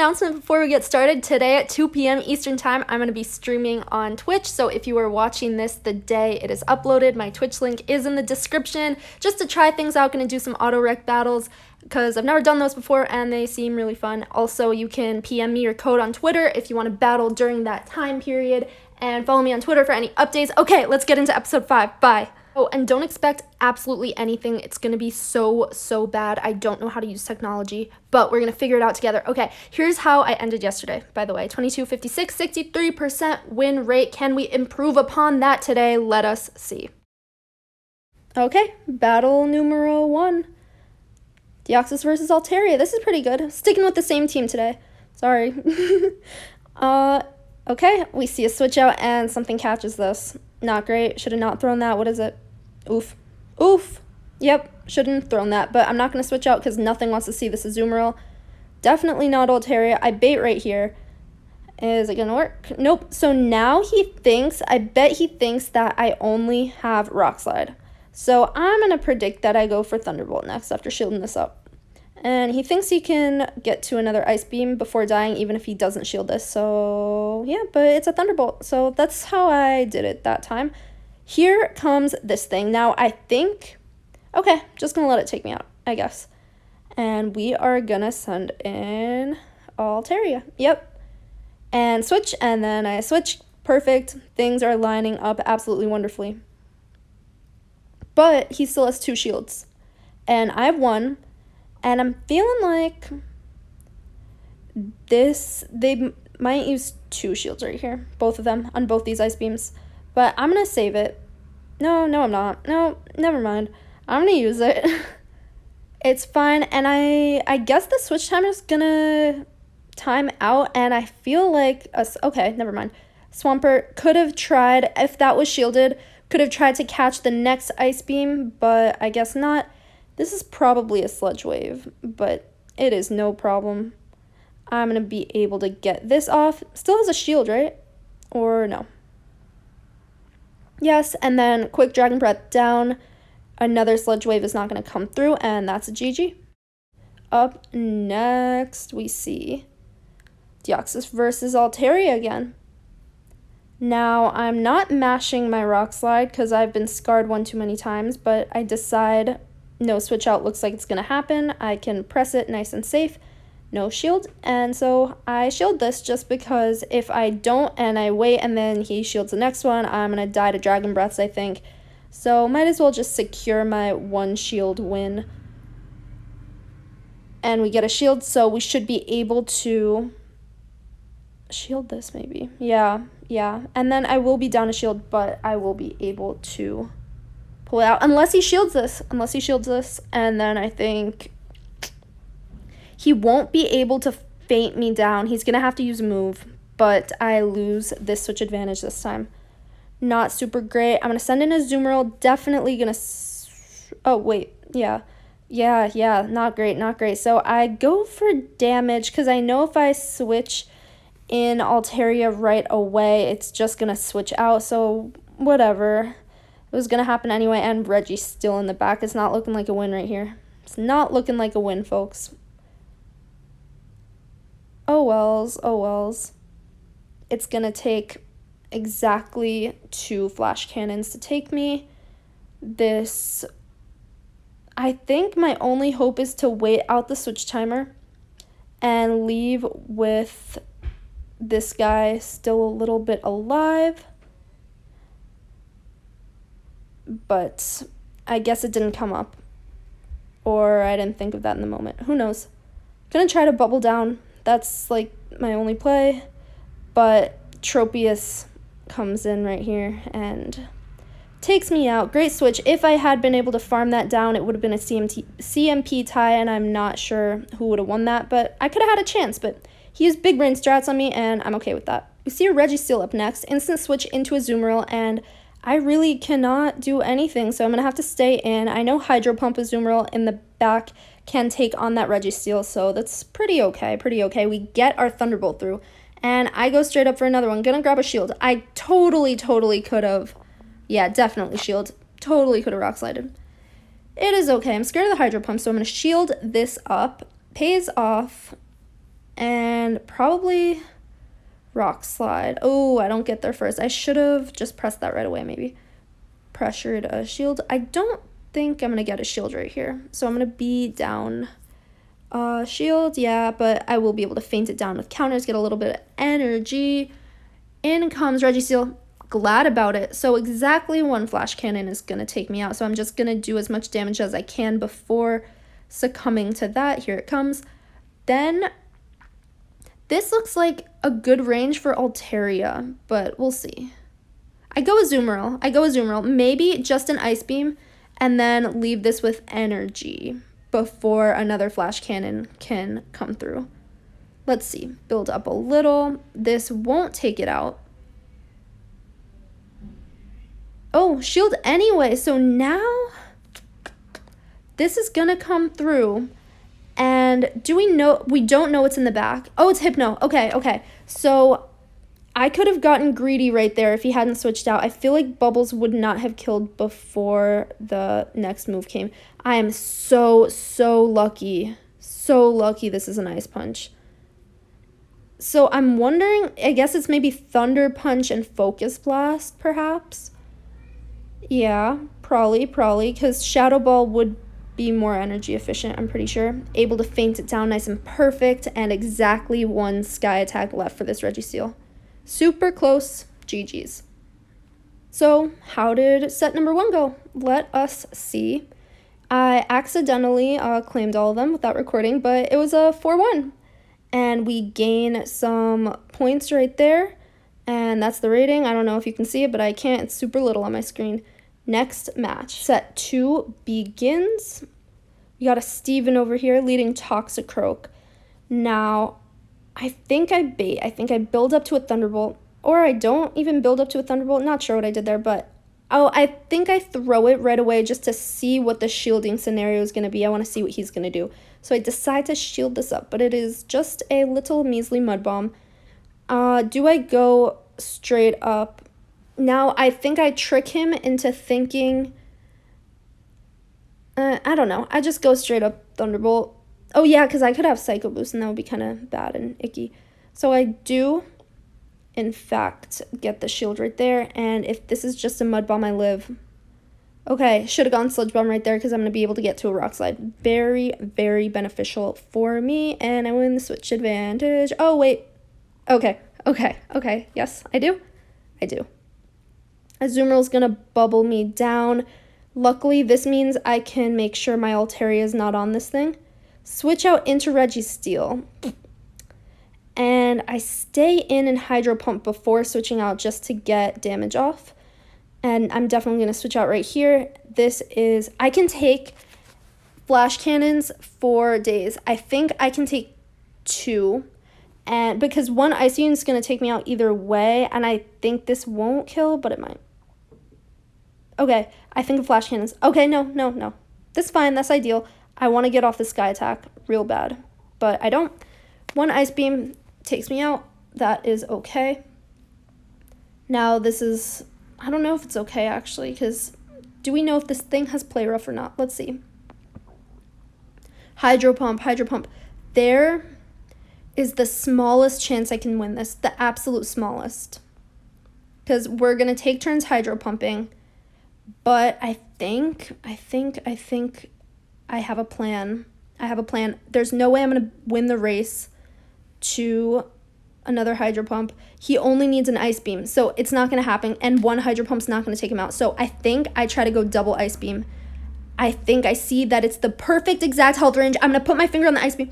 announcement before we get started. Today at 2 p.m. Eastern Time, I'm going to be streaming on Twitch. So if you are watching this the day it is uploaded, my Twitch link is in the description. Just to try things out, going to do some auto-rec battles because I've never done those before and they seem really fun. Also, you can PM me your code on Twitter if you want to battle during that time period. And follow me on Twitter for any updates. Okay, let's get into episode 5. Bye. Oh, and don't expect absolutely anything. It's going to be so bad. I don't know how to use technology, but we're going to figure it out together. Okay, here's how I ended yesterday, by the way. 22-56, 63% win rate. Can we improve upon that today? Let us see. Okay, battle numero 1. Deoxys versus Altaria. This is pretty good. Sticking with the same team today. Sorry. Okay, we see a switch out and something catches this. Not great. Should have not thrown that. What is it? Oof. Oof. Yep, shouldn't have thrown that, but I'm not going to switch out because nothing wants to see this Azumarill. Definitely not Altaria. I bait right here. Is it going to work? Nope. So now I bet he thinks that I only have Rock Slide. So I'm going to predict that I go for Thunderbolt next after shielding this up. And he thinks he can get to another Ice Beam before dying, even if he doesn't shield this. So, yeah, but it's a Thunderbolt. So that's how I did it that time. Here comes this thing. Now, I think... Okay, just going to let it take me out, I guess. And we are going to send in Altaria. Yep. And switch, and then I switch. Perfect. Things are lining up absolutely wonderfully. But he still has 2 shields. And I have 1. And I'm feeling like they might use 2 shields right here. Both of them on both these Ice Beams. But I'm going to save it. No, I'm not. No, never mind. I'm going to use it. It's fine. And I guess the switch timer is going to time out. And I feel like... Okay, never mind. Swampert could have tried, if that was shielded, could have tried to catch the next Ice Beam. But I guess not. This is probably a Sludge Wave, but it is no problem. I'm going to be able to get this off. Still has a shield, right? Or no? Yes, and then quick Dragon Breath down. Another Sludge Wave is not going to come through, and that's a GG. Up next, we see Deoxys versus Altaria again. Now, I'm not mashing my Rock Slide because I've been scarred one too many times, but I decide... No switch out looks like it's going to happen. I can press it nice and safe. No shield. And so I shield this just because if I don't and I wait and then he shields the next one, I'm going to die to Dragon Breaths, I think. So might as well just secure my 1 shield win. And we get a shield, so we should be able to shield this maybe. Yeah. And then I will be down a shield, but I will be able to... pull it out unless he shields this, and then I think he won't be able to feint me down. He's gonna have to use a move, but I lose this switch advantage this time. Not super great. I'm gonna send in a Azumarill. Definitely gonna oh wait, yeah, not great. So I go for damage because I know if I switch in Altaria right away, it's just gonna switch out, so whatever. It was going to happen anyway, and Reggie's still in the back. It's not looking like a win right here. It's not looking like a win, folks. Oh wells. It's going to take exactly 2 flash cannons to take me. This... I think my only hope is to wait out the switch timer and leave with this guy still a little bit alive. But I guess it didn't come up. Or I didn't think of that in the moment. Who knows? Gonna try to bubble down. That's like my only play. But Tropius comes in right here and takes me out. Great switch. If I had been able to farm that down, it would have been a CMP tie, and I'm not sure who would have won that. But I could have had a chance, but he used big brain strats on me, and I'm okay with that. We see a Registeel up next. Instant switch into a Azumarill, and... I really cannot do anything, so I'm going to have to stay in. I know Hydro Pump Azumarill in the back can take on that Registeel, so that's pretty okay. We get our Thunderbolt through, and I go straight up for another one. Gonna grab a shield. I totally could have. Yeah, definitely shield. Totally could have Rock Slided. It is okay. I'm scared of the Hydro Pump, so I'm going to shield this up. Pays off, and probably rock slide. Oh, I don't get there first. I should have just pressed that right away, maybe. Pressured a shield. I don't think I'm going to get a shield right here. So I'm going to be down shield, yeah, but I will be able to feint it down with counters, get a little bit of energy. In comes Registeel. Glad about it. So exactly one flash cannon is going to take me out. So I'm just going to do as much damage as I can before succumbing to that. Here it comes. Then this looks like a good range for Altaria, but we'll see. I go Azumarill. Maybe just an Ice Beam and then leave this with energy before another flash cannon can come through. Let's see. Build up a little. This won't take it out. Oh, shield anyway. So now this is going to come through. And do we know? We don't know what's in the back. Oh, it's Hypno. Okay. So I could have gotten greedy right there if he hadn't switched out. I feel like Bubbles would not have killed before the next move came. I am so lucky. So lucky this is an Ice Punch. So I'm wondering, I guess it's maybe Thunder Punch and Focus Blast, perhaps? Yeah, probably, because Shadow Ball would be more energy efficient, I'm pretty sure. Able to feint it down nice and perfect, and exactly one Sky Attack left for this Registeel. Super close, GG's. So, how did set number 1 go? Let us see. I accidentally claimed all of them without recording, but it was a 4-1. And we gain some points right there. And that's the rating. I don't know if you can see it, but I can't. It's super little on my screen. Next match. Set 2 begins. We got a Steven over here leading Toxicroak. Now, I think I bait. I think I build up to a Thunderbolt. Or I don't even build up to a Thunderbolt. Not sure what I did there, but I think I throw it right away just to see what the shielding scenario is going to be. I want to see what he's going to do. So I decide to shield this up, but it is just a little measly Mud Bomb. Do I go straight up? Now, I think I trick him into thinking... I don't know. I just go straight up Thunderbolt. Oh, yeah, because I could have Psycho Boost, and that would be kind of bad and icky. So I do, in fact, get the shield right there. And if this is just a Mud Bomb, I live. Okay, should have gone Sludge Bomb right there because I'm going to be able to get to a Rock Slide. Very, very beneficial for me. And I win the switch advantage. Oh, wait. Okay. Yes, I do. Azumarill is going to bubble me down. Luckily, this means I can make sure my Altaria is not on this thing. Switch out into Registeel. And I stay in and Hydro Pump before switching out just to get damage off. And I'm definitely going to switch out right here. This is... I can take Flash Cannons for days. I think I can take 2. And because one Ice Beam is going to take me out either way. And I think this won't kill, but it might. Okay, I think of Flash Cannons. Okay, no. That's fine, that's ideal. I want to get off the Sky Attack real bad, but I don't. One Ice Beam takes me out. That is okay. Now this is... I don't know if it's okay, actually, because do we know if this thing has Play Rough or not? Let's see. Hydro Pump. There is the smallest chance I can win this. The absolute smallest. Because we're going to take turns Hydro Pumping. But I think I have a plan. There's no way I'm going to win the race to another Hydro Pump. He only needs an Ice Beam, so it's not going to happen. And one Hydro Pump's not going to take him out. So I think I try to go double Ice Beam. I think I see that it's the perfect exact health range. I'm going to put my finger on the Ice Beam.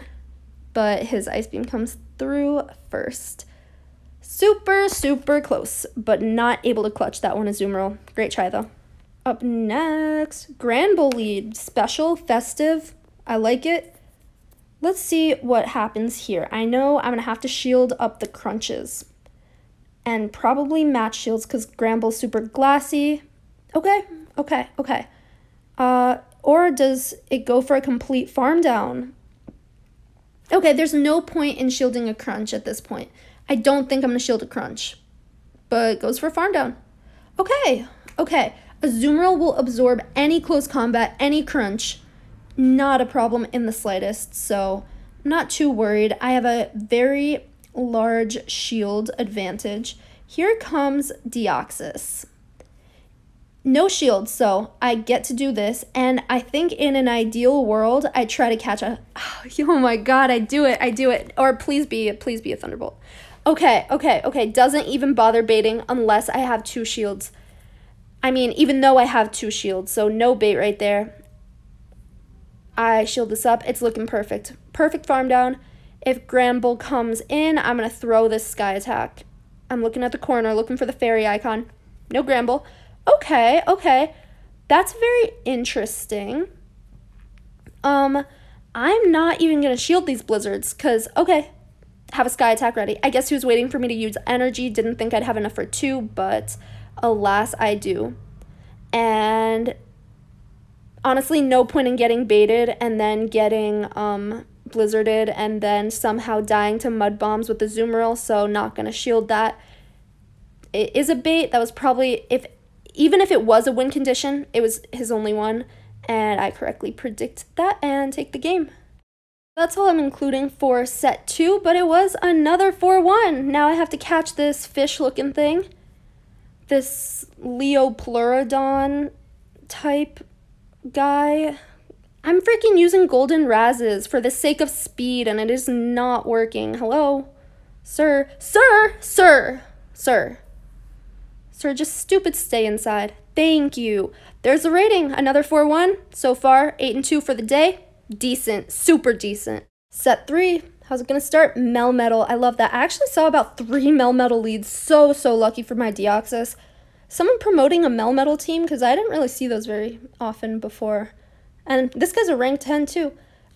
But his Ice Beam comes through first. Super close, but not able to clutch that one, Azumarill. Great try, though. Up next, Granbull lead. Special, festive. I like it. Let's see what happens here. I know I'm going to have to shield up the crunches. And probably match shields because Granbull's super glassy. Okay. Or does it go for a complete farm down? Okay, there's no point in shielding a crunch at this point. I don't think I'm going to shield a crunch. But it goes for a farm down. Okay. Azumarill will absorb any close combat, any crunch. Not a problem in the slightest. So I'm not too worried. I have a very large shield advantage. Here comes Deoxys. No shield, so I get to do this, and I think in an ideal world, I try to catch a, oh my god, I do it, or please be a Thunderbolt. Okay, doesn't even bother baiting unless I have 2 shields. I mean, even though I have 2 shields, so no bait right there. I shield this up, it's looking perfect. Perfect farm down. If Gramble comes in, I'm gonna throw this Sky Attack. I'm looking at the corner, looking for the fairy icon. No Gramble. Okay. That's very interesting. I'm not even gonna shield these blizzards, because, okay, have a Sky Attack ready. I guess he was waiting for me to use energy, didn't think I'd have enough for 2, but alas, I do. And honestly, no point in getting baited and then getting blizzarded and then somehow dying to mud bombs with the Zoomeril, so not gonna shield that. It is a bait. That was probably, even if it was a win condition, it was his only one, and I correctly predicted that and take the game. That's all I'm including for set 2, but it was another 4-1. Now I have to catch this fish-looking thing, this Leopleurodon type guy. I'm freaking using golden razzes for the sake of speed, and it is not working. Hello? Sir, just stupid stay inside. Thank you. There's the rating. Another 4-1. So far, 8-2 for the day. Decent. Super decent. Set 3. How's it going to start? Melmetal. I love that. I actually saw about 3 Melmetal leads. So lucky for my Deoxys. Someone promoting a Melmetal team, because I didn't really see those very often before. And this guy's a rank 10 too.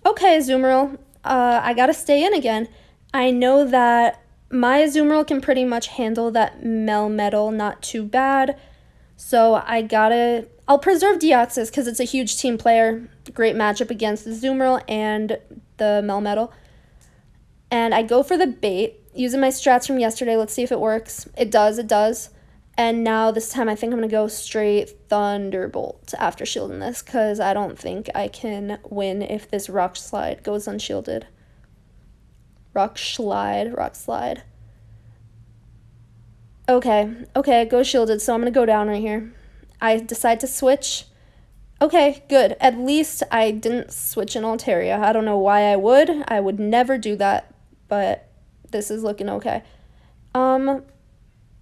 Okay, Zoomeril. I gotta stay in again. I know that my Zoomeril can pretty much handle that Melmetal not too bad. So I'll preserve Deoxys because it's a huge team player. Great matchup against the Zoomeril and the Melmetal. And I go for the bait, using my strats from yesterday. Let's see if it works. It does. And now this time I think I'm going to go straight Thunderbolt after shielding this, because I don't think I can win if this Rock Slide goes unshielded. Rock Slide. Okay, go shielded, so I'm going to go down right here. I decide to switch. Okay, good. At least I didn't switch in Altaria. I don't know why I would. I would never do that, but this is looking okay.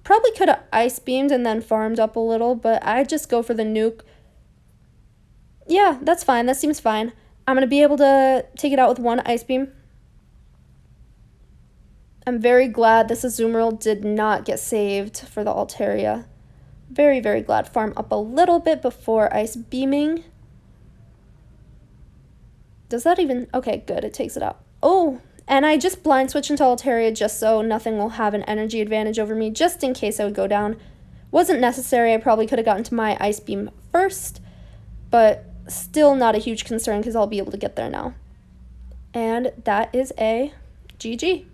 Probably could have ice beamed and then farmed up a little, but I just go for the nuke. Yeah, that's fine. That seems fine. I'm going to be able to take it out with 1 ice beam. I'm very glad this Azumarill did not get saved for the Altaria. Very glad. Farm up a little bit before ice beaming. Does that even... Okay, good. It takes it out. Oh, and I just blind switch into Altaria just so nothing will have an energy advantage over me, just in case I would go down. Wasn't necessary. I probably could have gotten to my ice beam first, but still not a huge concern because I'll be able to get there now. And that is a GG.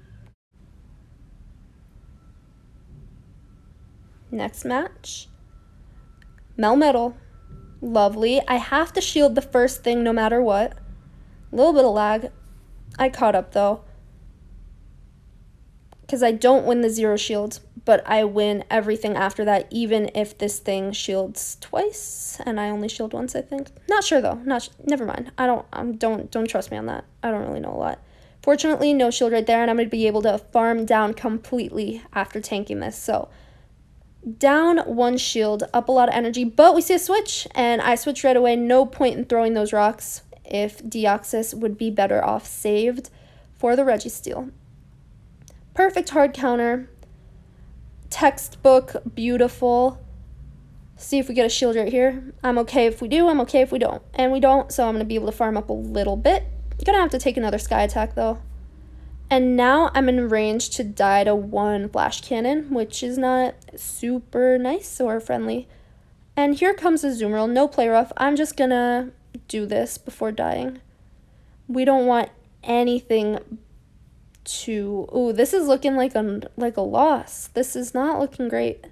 Next match. Melmetal. Lovely. I have to shield the first thing no matter what. A little bit of lag. I caught up though, because I don't win the 0 shield, but I win everything after that, even if this thing shields twice and I only shield once, I think. Not sure though. Never mind. Don't trust me on that. I don't really know a lot. Fortunately, no shield right there, and I'm going to be able to farm down completely after tanking this. So down 1 shield, up a lot of energy, but we see a switch, and I switch right away. No point in throwing those rocks if Deoxys would be better off saved for the Registeel. Perfect hard counter. Textbook, beautiful. See if we get a shield right here. I'm okay if we do, I'm okay if we don't. And we don't, so I'm going to be able to farm up a little bit. Gonna have to take another Sky Attack though. And now I'm in range to die to 1 Flash Cannon, which is not super nice or friendly. And here comes the Zoomeril, no play rough. I'm just gonna do this before dying. We don't want anything to... Ooh, this is looking like a loss. This is not looking great,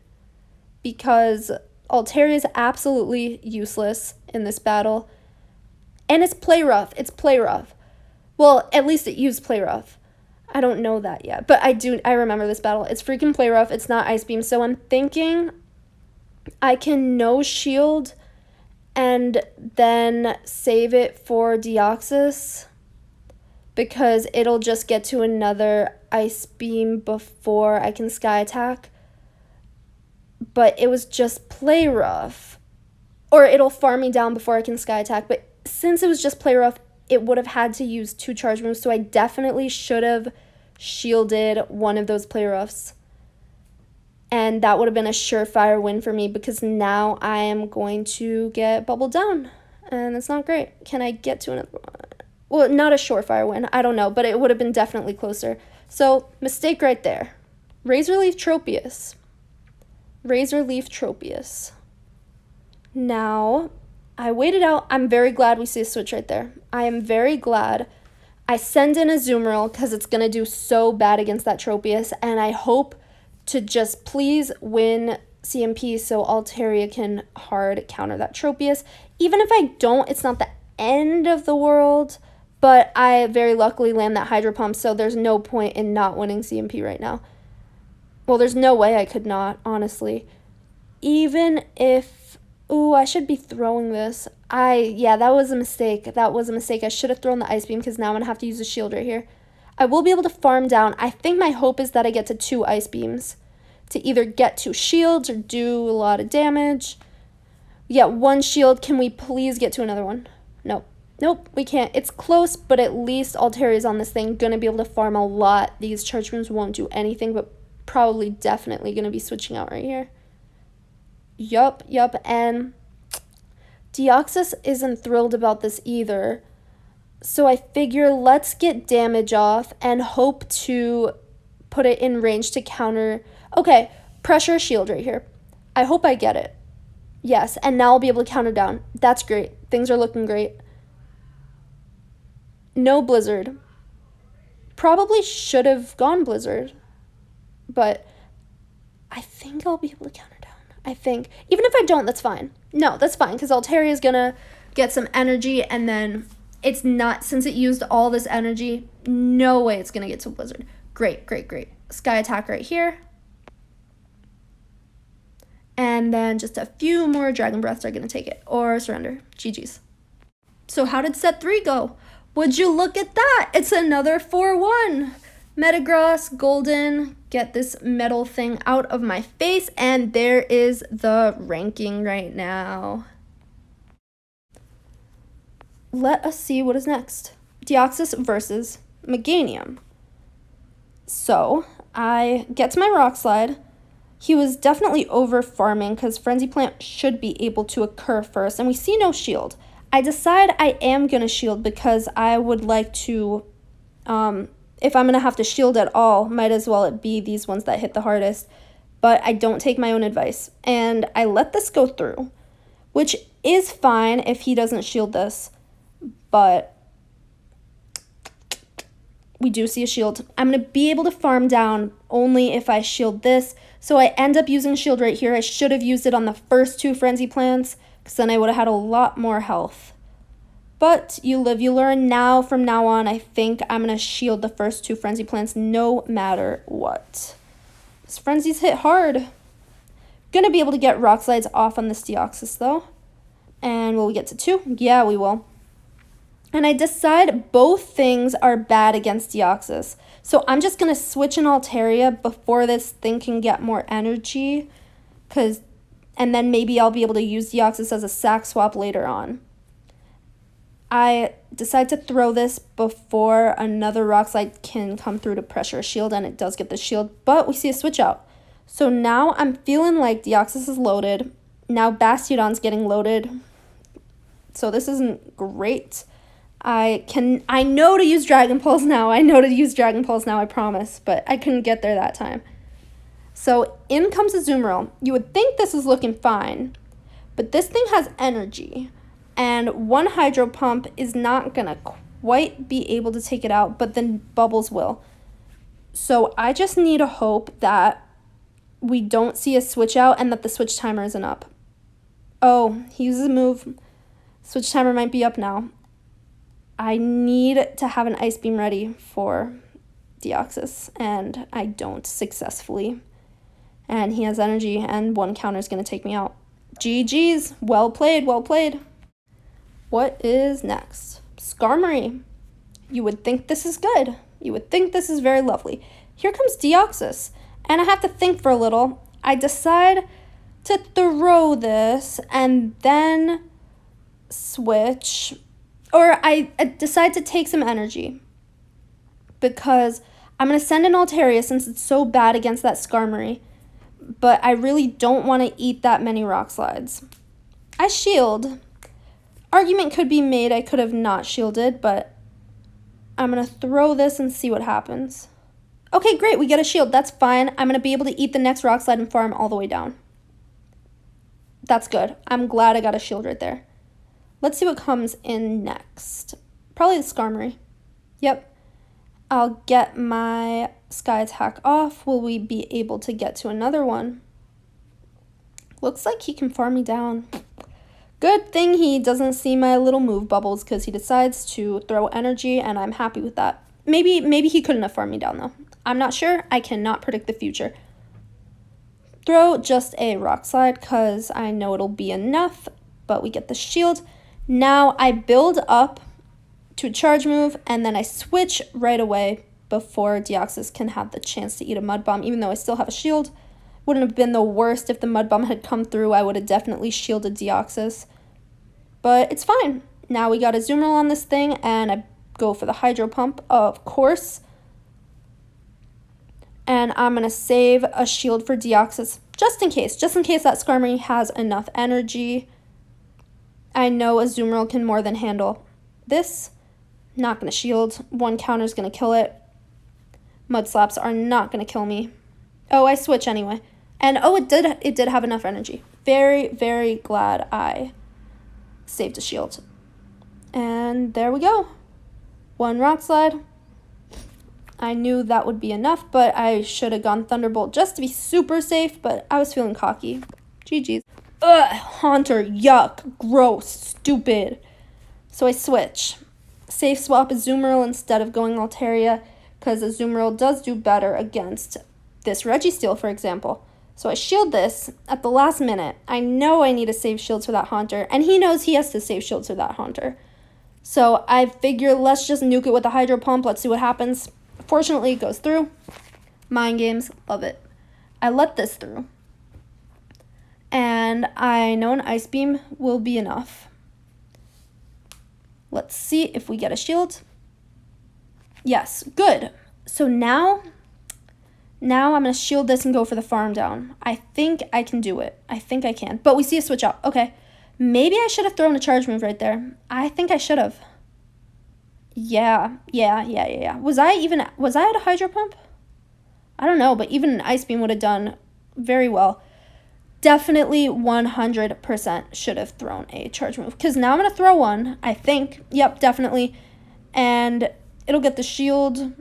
because Altaria is absolutely useless in this battle. And it's play rough. Well, at least it used play rough. I don't know that yet, but I remember this battle. It's freaking play rough. It's not ice beam. So I'm thinking I can no shield and then save it for Deoxys because it'll just get to another ice beam before I can sky attack. But it was just play rough. Or it'll farm me down before I can sky attack. But since it was just play rough, it would have had to use 2 charge moves, so I definitely should have shielded one of those play roughs. And that would have been a surefire win for me because now I am going to get bubbled down. And that's not great. Can I get to another one? Well, not a surefire win. I don't know, but it would have been definitely closer. So, mistake right there. Razor Leaf Tropius. Razor Leaf Tropius. Now, I waited out. I'm very glad we see a switch right there. I am very glad. I send in a Azumarill because it's going to do so bad against that Tropius, and I hope to just please win CMP so Altaria can hard counter that Tropius. Even if I don't, it's not the end of the world, but I very luckily land that Hydro Pump, so there's no point in not winning CMP right now. Well, there's no way I could not, honestly. Even if... Ooh, I should be throwing this. Yeah, that was a mistake. I should have thrown the Ice Beam because now I'm going to have to use a shield right here. I will be able to farm down. I think my hope is that I get to 2 Ice Beams to either get 2 shields or do a lot of damage. Yeah, 1 shield. Can we please get to another one? Nope. Nope, we can't. It's close, but at least Altaria's on this thing. Going to be able to farm a lot. These charge moves won't do anything, but probably definitely going to be switching out right here. Yup, and Deoxys isn't thrilled about this either. So I figure let's get damage off and hope to put it in range to counter. Okay, pressure shield right here. I hope I get it. Yes, and now I'll be able to counter down. That's great. Things are looking great. No Blizzard. Probably should have gone Blizzard, but I think I'll be able to counter down. I think. Even if I don't, that's fine. No, that's fine, because Altaria is going to get some energy, and then it's not, since it used all this energy, no way it's going to get to Blizzard. Great. Sky attack right here. And then just a few more Dragon Breaths are going to take it, or surrender. GG's. So how did set 3 go? Would you look at that? It's another 4-1. Metagross, Golden, get this metal thing out of my face, and there is the ranking right now. Let us see what is next. Deoxys versus Meganium. So, I get to my Rock Slide. He was definitely over farming because Frenzy Plant should be able to occur first, and we see no shield. I decide I am going to shield because I would like to... if I'm going to have to shield at all, might as well it be these ones that hit the hardest. But I don't take my own advice. And I let this go through, which is fine if he doesn't shield this. But we do see a shield. I'm going to be able to farm down only if I shield this. So I end up using shield right here. I should have used it on the first 2 Frenzy Plants, because then I would have had a lot more health. But you live, you learn. Now, from now on, I think I'm going to shield the first 2 Frenzy Plants no matter what. This Frenzy's hit hard. Going to be able to get Rock Slides off on this Deoxys, though. And will we get to 2? Yeah, we will. And I decide both things are bad against Deoxys. So I'm just going to switch in Altaria before this thing can get more energy. And then maybe I'll be able to use Deoxys as a sack swap later on. I decide to throw this before another Rock Slide can come through to pressure a shield, and it does get the shield, but we see a switch out. So now I'm feeling like Deoxys is loaded. Now Bastiodon's getting loaded. So this isn't great. I know to use Dragon Pulse now. I promise, but I couldn't get there that time. So in comes a Azumarill. You would think this is looking fine, but this thing has energy. And 1 Hydro Pump is not going to quite be able to take it out, but then Bubbles will. So I just need to hope that we don't see a switch out and that the switch timer isn't up. Oh, he uses a move. Switch timer might be up now. I need to have an Ice Beam ready for Deoxys, and I don't successfully. And he has energy, and one counter is going to take me out. GG's. Well played, well played. What is next? Skarmory. You would think this is good. You would think this is very lovely. Here comes Deoxys, and I have to think for a little. I decide to throw this and then switch, or I decide to take some energy because I'm going to send an Altaria since it's so bad against that Skarmory, but I really don't want to eat that many Rock Slides. I shield. Argument could be made I could have not shielded, but I'm going to throw this and see what happens. Okay, great, we get a shield. That's fine. I'm going to be able to eat the next Rock Slide and farm all the way down. That's good. I'm glad I got a shield right there. Let's see what comes in next. Probably the Skarmory. Yep. I'll get my Sky Attack off. Will we be able to get to another one? Looks like he can farm me down. Good thing he doesn't see my little move bubbles because he decides to throw energy, and I'm happy with that. Maybe he couldn't have farmed me down, though. I'm not sure. I cannot predict the future. Throw just a Rock Slide because I know it'll be enough, but we get the shield. Now I build up to a charge move, and then I switch right away before Deoxys can have the chance to eat a Mud Bomb, even though I still have a shield. Wouldn't have been the worst if the Mud Bomb had come through. I would have definitely shielded Deoxys. But it's fine. Now we got a Azumarill on this thing, and I go for the Hydro Pump, of course. And I'm going to save a shield for Deoxys, just in case that Skarmory has enough energy. I know Azumarill can more than handle this. Not going to shield. One counter is going to kill it. Mud Slaps are not going to kill me. Oh, I switch anyway. And oh, it did have enough energy. Very, very glad I saved a shield. And there we go. One Rock Slide. I knew that would be enough, but I should have gone Thunderbolt just to be super safe, but I was feeling cocky. GG's. Ugh, Haunter, yuck, gross, stupid. So I switch. Safe swap Azumarill instead of going Altaria, because Azumarill does do better against this Registeel, for example. So I shield this at the last minute. I know I need to save shields for that Haunter, and he knows he has to save shields for that Haunter. So I figure let's just nuke it with the Hydro Pump. Let's see what happens. Fortunately, it goes through. Mind games, love it. I let this through. And I know an Ice Beam will be enough. Let's see if we get a shield. Yes, good. So now I'm going to shield this and go for the farm down. I think I can do it. I think I can. But we see a switch out. Okay. Maybe I should have thrown a charge move right there. I think I should have. Yeah. Was I at a Hydro Pump? I don't know, but even an Ice Beam would have done very well. Definitely 100% should have thrown a charge move. Because now I'm going to throw one, I think. Yep, definitely. And it'll get the shield.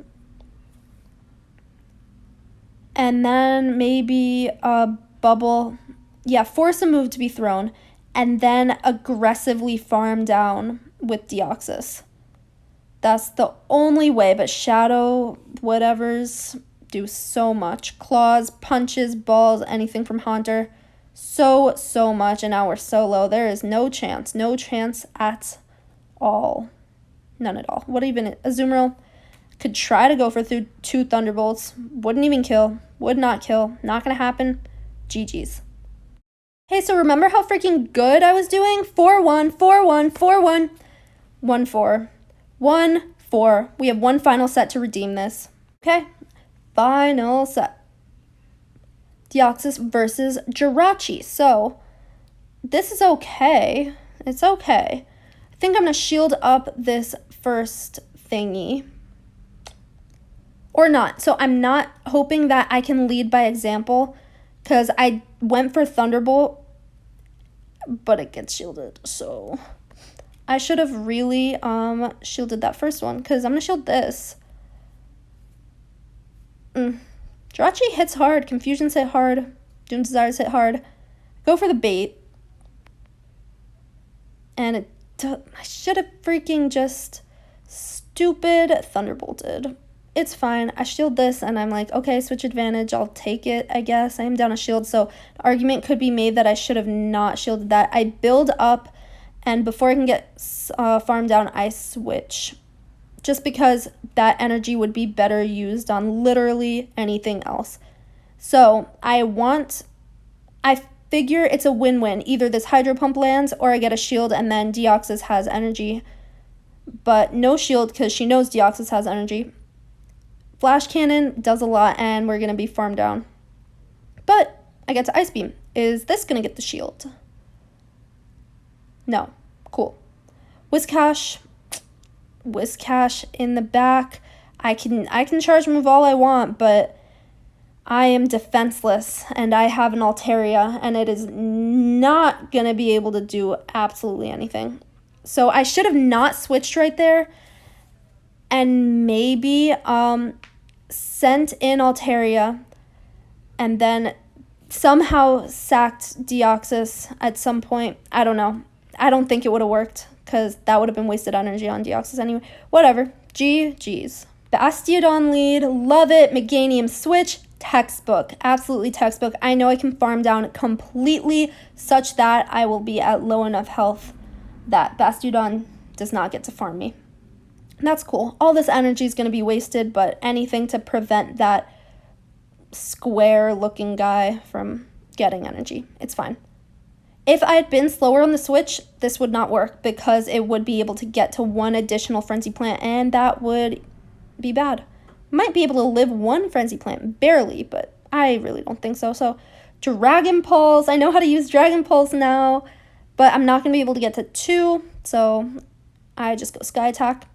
And then maybe a bubble. Yeah, force a move to be thrown. And then aggressively farm down with Deoxys. That's the only way, but Shadow, whatevers, do so much. Claws, punches, balls, anything from Haunter. So much, and now we're so low. There is no chance at all. None at all. What even, Azumarill could try to go for two Thunderbolts. Wouldn't even kill. Would not kill. Not gonna happen. GG's. Hey, so remember how freaking good I was doing? 4-1, 4-1, 4-1, 1-4. 1-4. We have one final set to redeem this. Okay, final set. Deoxys versus Jirachi. So, this is okay. It's okay. I think I'm going to shield up this first thingy. Or not. So, I'm not hoping that I can lead by example, because I went for Thunderbolt, but it gets shielded. So, I should have really shielded that first one, because I'm going to shield this. Jirachi hits hard. Confusions hit hard. Doom Desires hit hard. Go for the bait. And I should have freaking just stupid thunderbolted. It's fine. I shield this and I'm like, okay, switch advantage. I'll take it, I guess. I am down a shield, so the argument could be made that I should have not shielded that. I build up, and before I can get farm down, I switch. Just because that energy would be better used on literally anything else. So I figure it's a win-win. Either this hydro pump lands or I get a shield and then Deoxys has energy. But no shield because she knows Deoxys has energy. Flash Cannon does a lot and we're going to be farmed down. But I get to Ice Beam. Is this going to get the shield? No. Cool. Whiscash in the back. I can charge move all I want, but I am defenseless and I have an Altaria and it is not going to be able to do absolutely anything. So I should have not switched right there and maybe sent in Altaria and then somehow sacked Deoxys at some point. I don't know. I don't think it would have worked because that would have been wasted energy on Deoxys anyway. Whatever. GG's. Bastiodon lead. Love it. Meganium switch. Textbook. Absolutely textbook. I know I can farm down completely such that I will be at low enough health that Bastiodon does not get to farm me. And that's cool. All this energy is going to be wasted, but anything to prevent that square-looking guy from getting energy. It's fine. If I had been slower on the switch, this would not work because it would be able to get to one additional Frenzy Plant, and that would be bad. Might be able to live one Frenzy Plant, barely, but I really don't think so. So, Dragon Pulse. I know how to use Dragon Pulse now, but I'm not going to be able to get to 2, so I just go Sky Attack.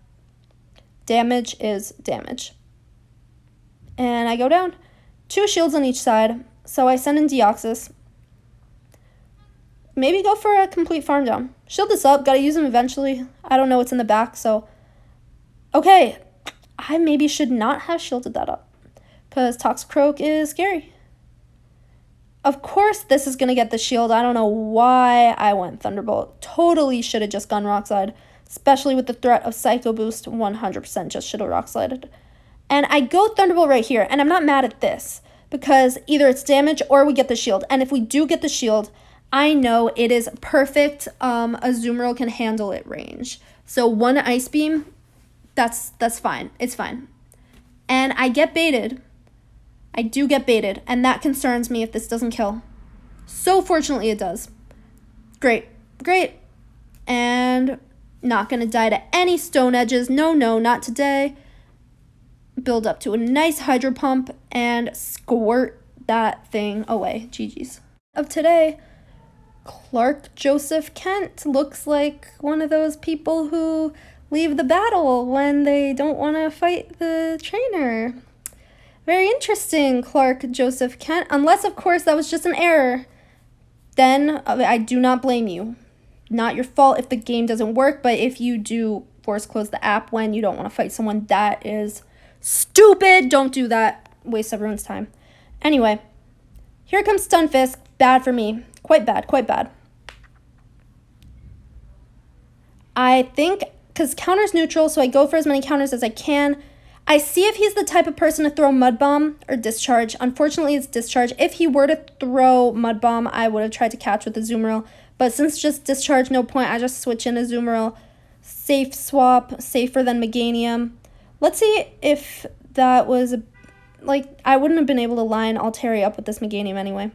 Damage is damage. And I go down. 2 shields on each side, so I send in Deoxys. Maybe go for a complete farm down. Shield this up. Gotta use him eventually. I don't know what's in the back, so... Okay. I maybe should not have shielded that up. Because Toxicroak is scary. Of course this is going to get the shield. I don't know why I went Thunderbolt. Totally should have just gone Rock Slide. Especially with the threat of Psycho Boost. 100% just should have Rock Slided. And I go Thunderbolt right here. And I'm not mad at this. Because either it's damage or we get the shield. And if we do get the shield... I know it is perfect. Azumarill can handle it range. So 1 Ice Beam, that's fine. It's fine. And I get baited. I do get baited. And that concerns me if this doesn't kill. So fortunately it does. Great. Great. And not going to die to any Stone Edges. No, not today. Build up to a nice Hydro Pump and squirt that thing away. GG's. Of today... Clark Joseph Kent looks like one of those people who leave the battle when they don't want to fight the trainer. Very interesting, Clark Joseph Kent. Unless, of course, that was just an error. Then I do not blame you. Not your fault if the game doesn't work, but if you do force close the app when you don't want to fight someone, that is stupid. Don't do that. Waste everyone's time. Anyway, here comes Stunfisk. Bad for me. Quite bad, quite bad. I think, because counter's neutral, so I go for as many counters as I can. I see if he's the type of person to throw Mud Bomb or Discharge. Unfortunately, it's Discharge. If he were to throw Mud Bomb, I would have tried to catch with Azumarill. But since just Discharge, no point, I just switch in Azumarill. Safe swap, safer than Meganium. Let's see if that was, I wouldn't have been able to line Altaria up with this Meganium anyway.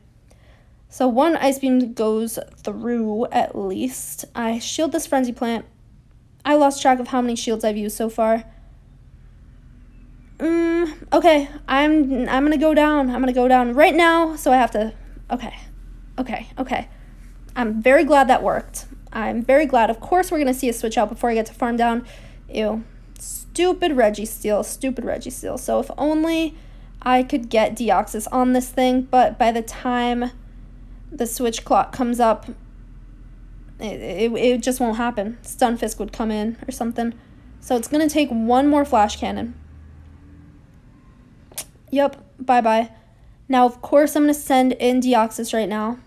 So 1 Ice Beam goes through, at least. I shield this Frenzy Plant. I lost track of how many shields I've used so far. Okay, I'm gonna go down. I'm gonna go down right now, so I have to... Okay. I'm very glad that worked. I'm very glad. Of course we're gonna see a switch out before I get to farm down. Ew. Stupid Registeel. So if only I could get Deoxys on this thing, but by the time... the switch clock comes up, it just won't happen. Stunfisk would come in or something. So it's going to take 1 more Flash Cannon. Yep, bye-bye. Now, of course, I'm going to send in Deoxys right now.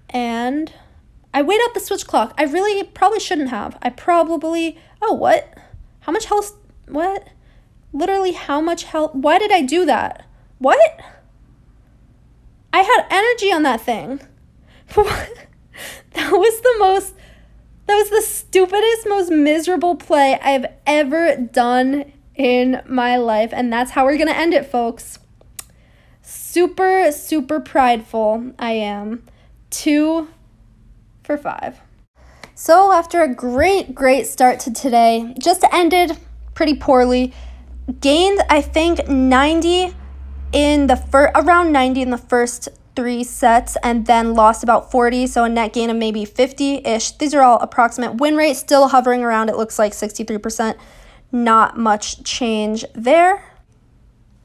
And I wait out the switch clock. I really probably shouldn't have. Oh, what? How much health? What? Literally, how much health? Why did I do that? What? I had energy on that thing. That was the stupidest, most miserable play I've ever done in my life. And that's how we're going to end it, folks. Super, super prideful I am. 2 for 5. So after a great start to today, just ended pretty poorly. Gained, I think, 90 in the around 90 in the first 3 sets, and then lost about 40, so a net gain of maybe 50-ish. These are all approximate. Win rate still hovering around, it looks like 63%. Not much change there.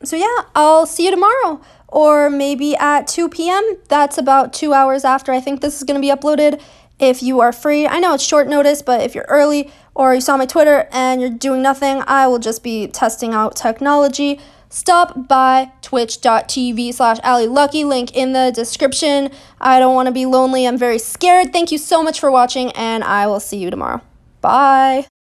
So yeah, I'll see you tomorrow, or maybe at 2 p.m. That's about 2 hours after I think this is going to be uploaded. If you are free, I know it's short notice, but if you're early or you saw my Twitter and you're doing nothing, I will just be testing out technology. Stop by twitch.tv/AllieLucky, link in the description. I don't want to be lonely. I'm very scared. Thank you so much for watching, and I will see you tomorrow. Bye.